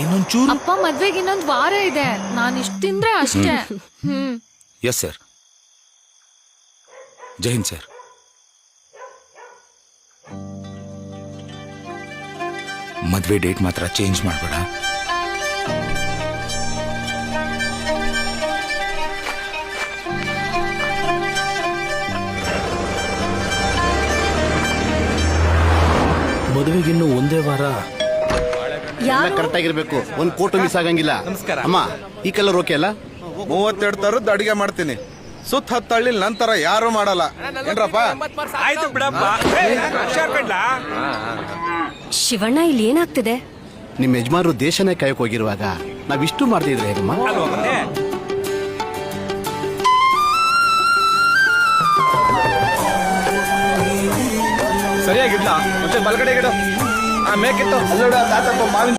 ಇನ್ನೊಂಚೂರು. ಅಪ್ಪ ಮದ್ವೆಗೆ ಇನ್ನೊಂದ್ ವಾರ ಇದೆ, ನಾನ್ ಇಷ್ಟ ತಿಂದ್ರೆ ಅಷ್ಟೇ. Yes sir. ಜೈ ಹಿಂದ್ ಸರ್. ಮದ್ವೆ ಡೇಟ್ ಮಾತ್ರ ಚೇಂಜ್ ಮಾಡಬೇಡ. ಮದುವೆಗಿನ್ನು ಒಂದೇ ವಾರ. ಕರೆಕ್ಟ್ ಆಗಿರ್ಬೇಕು, ಒಂದ್ ಕೋಟು ಮಿಸ್ ಆಗಂಗಿಲ್ಲ. ಅಮ್ಮ, ಈ ಕಲರ್ ಓಕೆ ಅಲ್ಲ? 32 ತರದ್ದು ಅಡಿಗೆ ಮಾಡ್ತೀನಿ. ಸುತ್ತ ಹತ್ತಳ್ಳಿ ನಂತರ ಯಾರು ಮಾಡಲ್ಲ ಏನ್ರಪ್ಪ? ಆಯ್ತು ಬಿಡಪ್ಪ. ಶಿವಣ್ಣ, ಇಲ್ಲಿ ಏನಾಗ್ತಿದೆ? ನಿಮ್ ಯಜಮಾನರು ದೇಶನೇ ಕಾಯಕ್ ಹೋಗಿರುವಾಗ ನಾವಿಷ್ಟು ಮಾಡ್ತಿದ್ರೆ ಹೇಗಮ್ಮ? ಸರಿಯಾಗಿಡ್ಲ ಮತ್ತೆ ಬಲಗಡೆ ಗಿಡ ಮೇಕಿತ್ತು ಅಲ್ಲೋಡ ತಾತಪ್ಪ ಮಾವಿನ